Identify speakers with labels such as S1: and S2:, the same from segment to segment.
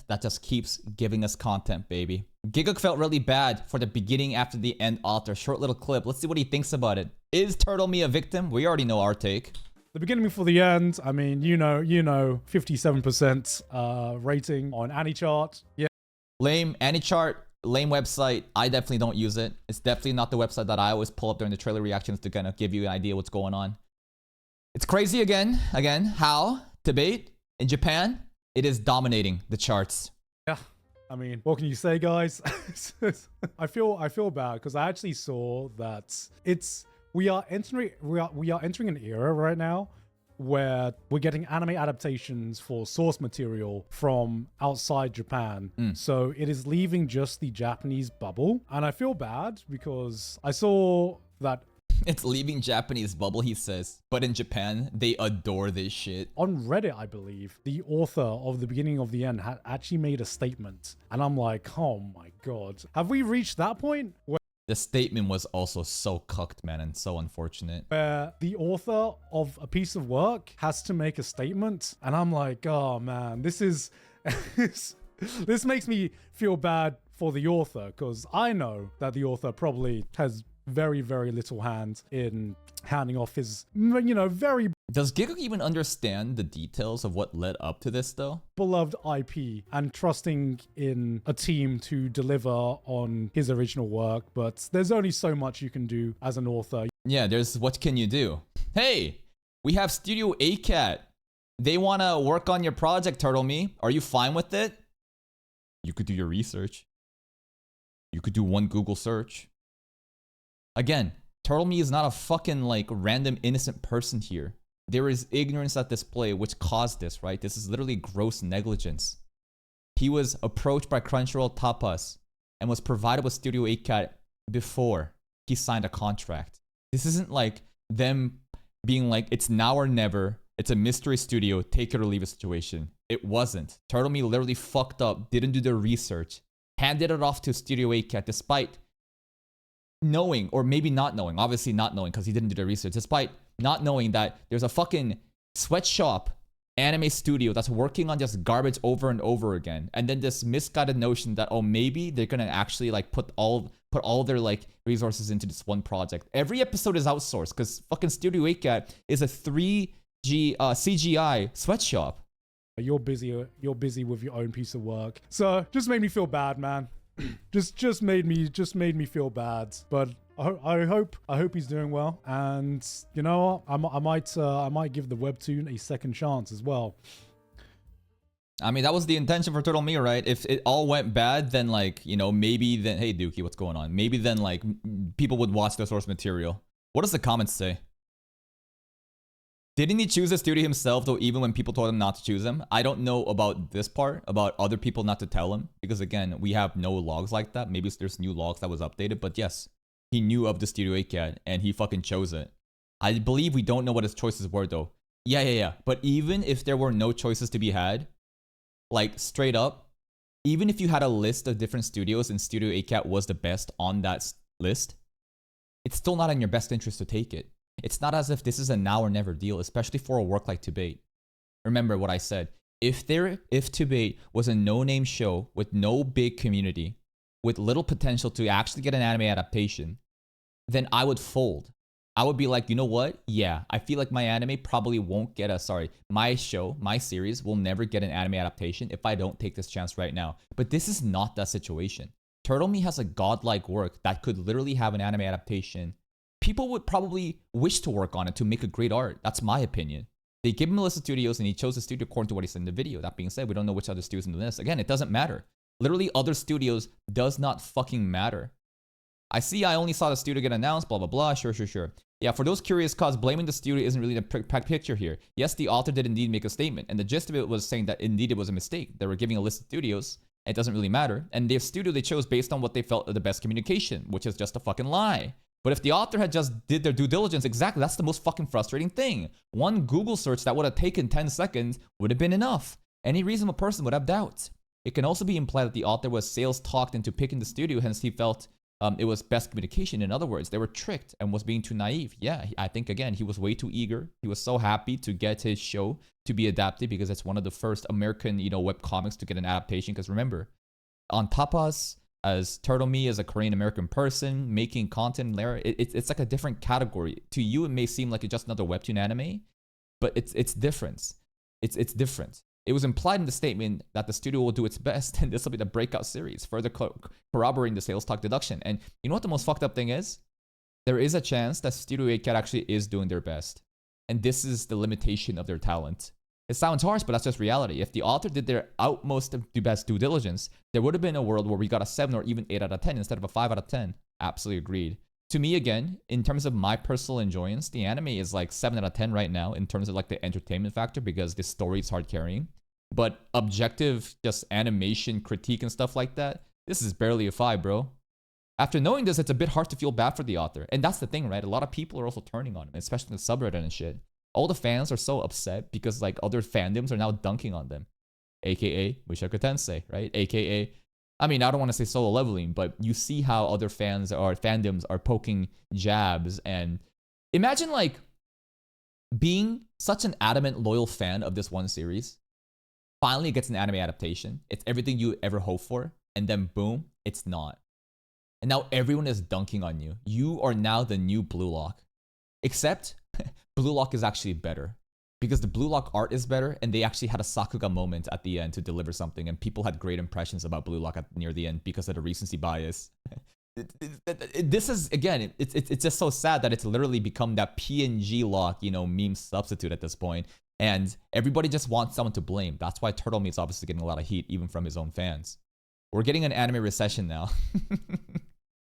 S1: that just keeps giving us content, baby. Gigguk felt really bad for the beginning after the end author. Short little clip. Let's see what he thinks about it. Is Turtle Me a victim? We already know our take.
S2: The beginning before the end, I mean, you know, 57% rating on AnyChart. Yeah.
S1: Lame AnyChart, lame website. I definitely don't use it. It's definitely not the website that I always pull up during the trailer reactions to kind of give you an idea what's going on. It's crazy again, how TBATE in Japan, it is dominating the charts.
S2: Yeah. I mean, what can you say, guys? I feel bad because I actually saw that we are entering an era right now where we're getting anime adaptations for source material from outside Japan. So it is leaving just the Japanese bubble. And I feel bad because I saw that
S1: it's leaving Japanese bubble, he says. But in Japan, they adore this shit.
S2: On Reddit, I believe, the author of The Beginning of the End had actually made a statement. And I'm like, oh my God. Have we reached that point?
S1: The statement was also so cucked, man, and so unfortunate.
S2: Where the author of a piece of work has to make a statement. And I'm like, oh man, this is... this makes me feel bad for the author because I know that the author probably has very, very little hand in handing off his, you know, very...
S1: Does Gigguk even understand the details of what led up to this, though?
S2: Beloved IP and trusting in a team to deliver on his original work, but there's only so much you can do as an author.
S1: Yeah, there's what can you do? Hey, we have Studio ACAT. They want to work on your project, Turtle Me. Are you fine with it? You could do your research. You could do one Google search. Again, Turtle Me is not a fucking like random innocent person here. There is ignorance at display which caused this, right? This is literally gross negligence. He was approached by Crunchyroll Tapas and was provided with Studio ACAT before he signed a contract. This isn't like them being like, it's now or never. It's a mystery studio, take it or leave it situation. It wasn't. Turtle Me literally fucked up, didn't do their research, handed it off to Studio ACAT despite knowing, or maybe not knowing, obviously not knowing because he didn't do the research, despite not knowing that there's a fucking sweatshop anime studio that's working on just garbage over and over again. And then this misguided notion that, oh, maybe they're gonna actually like put all their like resources into this one project. Every episode is outsourced because fucking Studio ACAT is a 3G CGI sweatshop.
S2: You're busy with your own piece of work. So just made me feel bad, man. just made me feel bad, but I hope he's doing well, and you know what, I might give the webtoon a second chance as well.
S1: I mean, that was the intention for Turtle Me, right? If it all went bad, then like, you know, maybe then, hey Dookie, what's going on? Maybe then like people would watch the source material. What does the comments say? Didn't he choose the studio himself, though, even when people told him not to choose him? I don't know about this part, about other people not to tell him, because again, we have no logs like that. Maybe there's new logs that was updated, but yes, he knew of the Studio ACAT, and he fucking chose it. I believe we don't know what his choices were, though. Yeah. But even if there were no choices to be had, like, straight up, even if you had a list of different studios and Studio ACAT was the best on that list, it's still not in your best interest to take it. It's not as if this is a now or never deal, especially for a work like TBATE. Remember what I said. If TBATE was a no-name show with no big community, with little potential to actually get an anime adaptation, then I would fold. I would be like, you know what? Yeah, I feel like my anime probably won't get my series will never get an anime adaptation if I don't take this chance right now. But this is not that situation. Turtle Me has a godlike work that could literally have an anime adaptation. People would probably wish to work on it to make a great art. That's my opinion. They gave him a list of studios and he chose a studio according to what he said in the video. That being said, we don't know which other studios in the list. Again, it doesn't matter. Literally, other studios does not fucking matter. I only saw the studio get announced, blah, blah, blah. Sure. Yeah, for those curious cause, blaming the studio isn't really the picture here. Yes, the author did indeed make a statement, and the gist of it was saying that indeed it was a mistake. They were giving a list of studios, and it doesn't really matter. And their studio they chose based on what they felt the best communication, which is just a fucking lie. But if the author had just did their due diligence, exactly, that's the most fucking frustrating thing. One Google search that would have taken 10 seconds would have been enough. Any reasonable person would have doubts. It can also be implied that the author was sales talked into picking the studio, hence he felt It was best communication. In other words, they were tricked and was being too naive. Yeah, I think again he was way too eager. He was so happy to get his show to be adapted because it's one of the first American, web comics to get an adaptation. Because remember, on Tapas, as Turtle Me as a Korean American person making content there, it's like a different category. To you, it may seem like it's just another webtoon anime, but it's different. It's different. It was implied in the statement that the studio will do its best, and this will be the breakout series, further corroborating the sales talk deduction. And you know what the most fucked up thing is? There is a chance that Studio 8 Cat actually is doing their best. And this is the limitation of their talent. It sounds harsh, but that's just reality. If the author did their utmost to do best due diligence, there would have been a world where we got a 7 or even 8 out of 10 instead of a 5 out of 10. Absolutely agreed. To me, again, in terms of my personal enjoyance, the anime is like 7 out of 10 right now in terms of like the entertainment factor because the story is hard carrying. But objective, just animation, critique, and stuff like that, this is barely a 5, bro. After knowing this, it's a bit hard to feel bad for the author. And that's the thing, right? A lot of people are also turning on him, especially in the subreddit and shit. All the fans are so upset because like other fandoms are now dunking on them. AKA Mushoku Tensei, right? AKA, I mean, I don't want to say solo leveling, but you see how other fandoms are poking jabs. And imagine like being such an adamant, loyal fan of this one series. Finally, it gets an anime adaptation. It's everything you ever hoped for. And then boom, it's not. And now everyone is dunking on you. You are now the new Blue Lock. Except Blue Lock is actually better. Because the Blue Lock art is better, and they actually had a Sakuga moment at the end to deliver something, and people had great impressions about Blue Lock near the end because of the recency bias. This is, again, it's just so sad that it's literally become that PNG Lock, meme substitute at this point. And everybody just wants someone to blame. That's why Turtle Meat's obviously getting a lot of heat, even from his own fans. We're getting an anime recession now.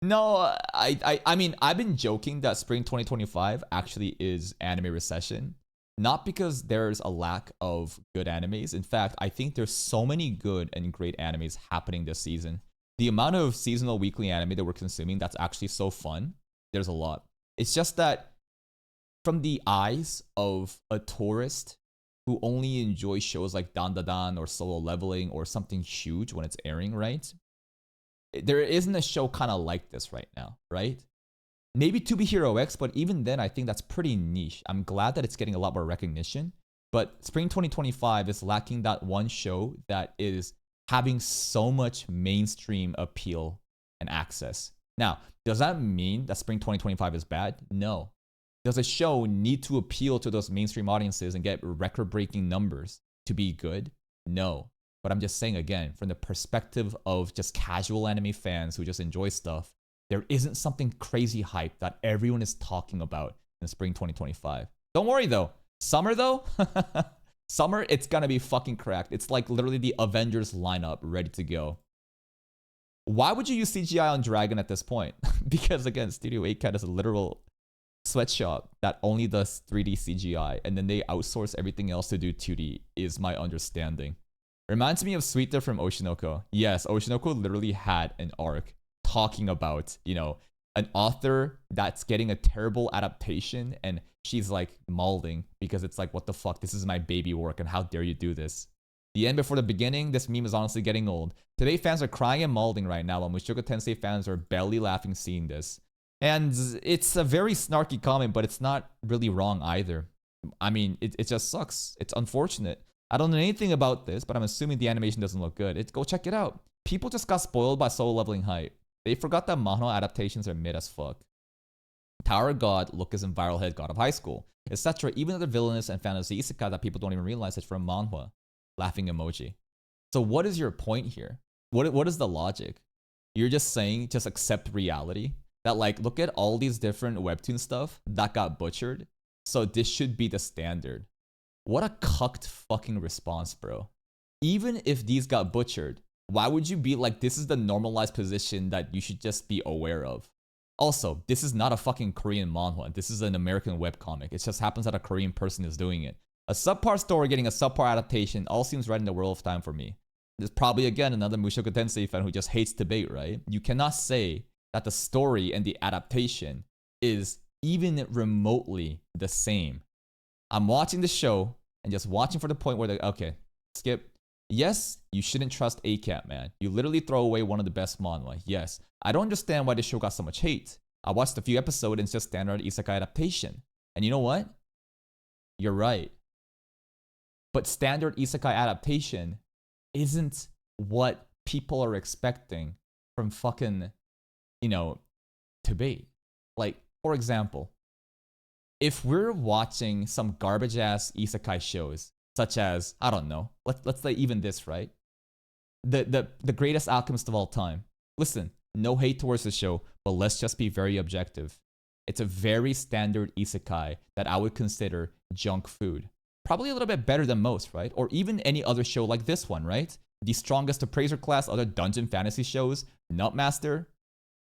S1: No, I mean, I've been joking that spring 2025 actually is anime recession. Not because there's a lack of good animes. In fact, I think there's so many good and great animes happening this season. The amount of seasonal weekly anime that we're consuming that's actually so fun, there's a lot. It's just that from the eyes of a tourist who only enjoys shows like Dan Da Dan or Solo Leveling or something huge when it's airing, right? There isn't a show kind of like this right now, right? Maybe To Be Hero X, but even then, I think that's pretty niche. I'm glad that it's getting a lot more recognition, but spring 2025 is lacking that one show that is having so much mainstream appeal and access. Now, does that mean that spring 2025 is bad? No. Does a show need to appeal to those mainstream audiences and get record-breaking numbers to be good? No. But I'm just saying again, from the perspective of just casual anime fans who just enjoy stuff, there isn't something crazy hype that everyone is talking about in spring 2025. Don't worry though. Summer though? Summer, it's gonna be fucking cracked. It's like literally the Avengers lineup ready to go. Why would you use CGI on Dragon at this point? Because again, Studio 8 Cat is a literal sweatshop that only does 3D CGI, and then they outsource everything else to do 2D, is my understanding. Reminds me of Suita from Oshinoko. Yes, Oshinoko literally had an arc talking about, an author that's getting a terrible adaptation, and she's like molding because it's like, what the fuck? This is my baby work, and how dare you do this? The end before the beginning, this meme is honestly getting old. Today, fans are crying and molding right now, while Mushoku Tensei fans are belly laughing seeing this. And it's a very snarky comment, but it's not really wrong either. I mean, it just sucks. It's unfortunate. I don't know anything about this, but I'm assuming the animation doesn't look good. Go check it out. People just got spoiled by Solo Leveling hype. They forgot that manhwa adaptations are mid as fuck. Tower God, Lucas, and Viral Head God of High School, etc. Even other villainous and fantasy isekai that people don't even realize it's from manhwa. Laughing emoji. So what is your point here? What is the logic? You're just saying just accept reality? That like, look at all these different webtoon stuff that got butchered, so this should be the standard. What a cucked fucking response, bro. Even if these got butchered, why would you be like, this is the normalized position that you should just be aware of? Also, this is not a fucking Korean manhwa. This is an American webcomic. It just happens that a Korean person is doing it. A subpar story getting a subpar adaptation all seems right in the world of time for me. There's probably, again, another Mushoku Tensei fan who just hates debate, right? You cannot say that the story and the adaptation is even remotely the same. I'm watching the show and just watching for the point where okay, skip. Yes, you shouldn't trust ACAT, man. You literally throw away one of the best manhwa. Yes. I don't understand why this show got so much hate. I watched a few episodes and it's just standard isekai adaptation. And you know what? You're right. But standard isekai adaptation isn't what people are expecting from fucking, TBATE. Like, for example, if we're watching some garbage ass isekai shows, such as, I don't know, let's say even this, right? The greatest alchemist of all time. Listen, no hate towards the show, but let's just be very objective. It's a very standard isekai that I would consider junk food. Probably a little bit better than most, right? Or even any other show like this one, right? The Strongest Appraiser class, other dungeon fantasy shows, Nutmaster.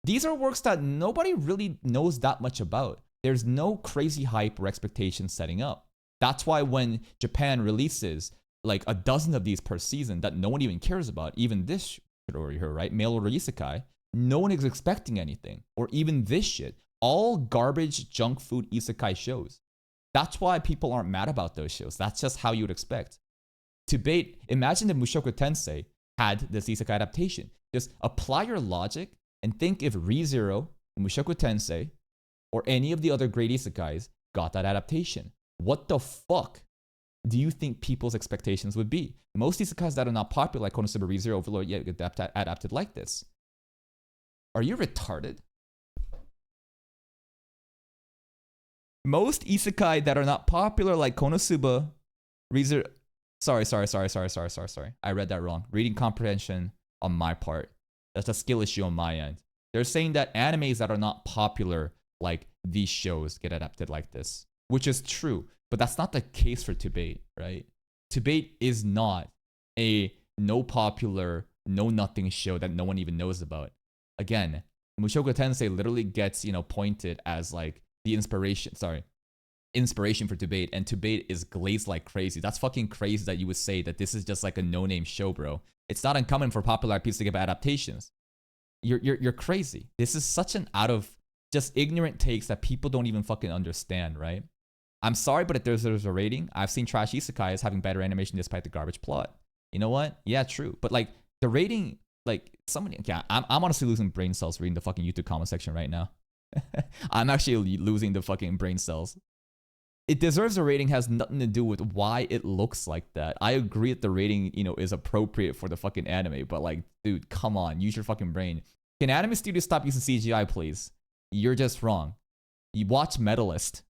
S1: These are works that nobody really knows that much about. There's no crazy hype or expectation setting up. That's why when Japan releases like a dozen of these per season that no one even cares about, even this shit over here, right? Mail order isekai, no one is expecting anything. Or even this shit. All garbage junk food isekai shows. That's why people aren't mad about those shows. That's just how you would expect. TBATE, imagine if Mushoku Tensei had this isekai adaptation. Just apply your logic and think if ReZero, Mushoku Tensei, or any of the other great isekais got that adaptation. What the fuck do you think people's expectations would be? Most isekais that are not popular, like Konosuba, ReZero, Overlord, yet adapted like this. Are you retarded? Most isekai that are not popular, like Konosuba, ReZero. Sorry. I read that wrong. Reading comprehension on my part. That's a skill issue on my end. They're saying that animes that are not popular, like these shows, get adapted like this, which is true. But that's not the case for TBATE, right? TBATE is not a no popular, no nothing show that no one even knows about. Again, Mushoku Tensei literally gets, pointed as like the inspiration for TBATE, and TBATE is glazed like crazy. That's fucking crazy that you would say that this is just like a no-name show, bro. It's not uncommon for popular IPs to give adaptations. You're crazy. This is such an out of just ignorant takes that people don't even fucking understand, right? I'm sorry, but if there's a rating, I've seen trash isekais having better animation despite the garbage plot. You know what? Yeah, true. But like the rating, like somebody, yeah, I'm honestly losing brain cells reading the fucking YouTube comment section right now. I'm actually losing the fucking brain cells. It deserves a rating, has nothing to do with why it looks like that. I agree that the rating, is appropriate for the fucking anime, but like, dude, come on, use your fucking brain. Can anime studios stop using CGI, please? You're just wrong. You watch Medalist.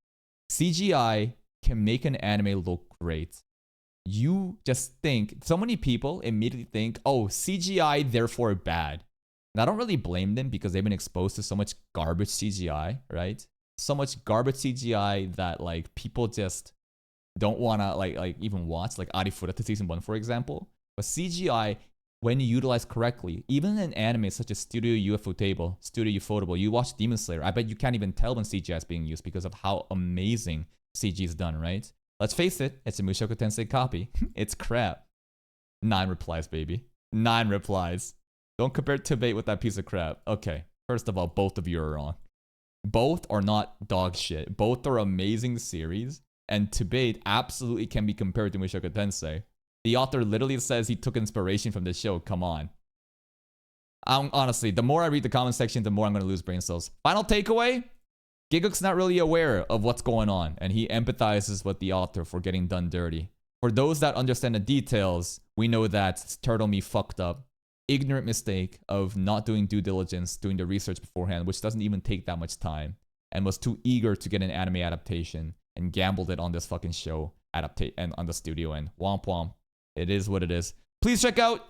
S1: CGI can make an anime look great. You just think, so many people immediately think, oh, CGI, therefore bad. And I don't really blame them because they've been exposed to so much garbage CGI, right? So much garbage CGI that like people just don't want to like even watch, like Arifura to season 1, for example. But CGI, when utilized correctly, even in anime such as Studio Ufotable, you watch Demon Slayer, I bet you can't even tell when CGI is being used because of how amazing CG is done, right? Let's face it, it's a Mushoku Tensei copy. It's crap. 9 replies, baby. 9 replies. Don't compare TBATE with that piece of crap. Okay, first of all, both of you are wrong. Both are not dog shit. Both are amazing series, and TBATE absolutely can be compared to Mushoku Tensei. The author literally says he took inspiration from this show. Come on. Honestly, the more I read the comment section, the more I'm going to lose brain cells. Final takeaway? Gigguk's not really aware of what's going on, and he empathizes with the author for getting done dirty. For those that understand the details, we know that Turtle Me fucked up. Ignorant mistake of not doing due diligence, doing the research beforehand, which doesn't even take that much time, and was too eager to get an anime adaptation and gambled it on this fucking show and on the studio end. Womp womp. It is what it is. Please check out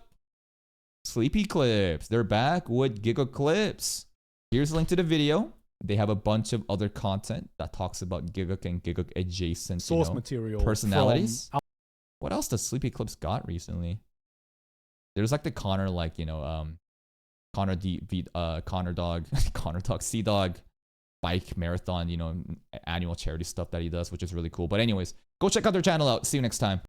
S1: Sleepy Clips. They're back with Gigguk Clips. Here's a link to the video. They have a bunch of other content that talks about Gigguk and Gigguk adjacent
S2: source material
S1: personalities. What else does Sleepy Clips got recently? There's like the Connor, Connor Dog, Connor Dog, Sea Dog bike marathon, annual charity stuff that he does, which is really cool. But anyways, go check out their channel out. See you next time.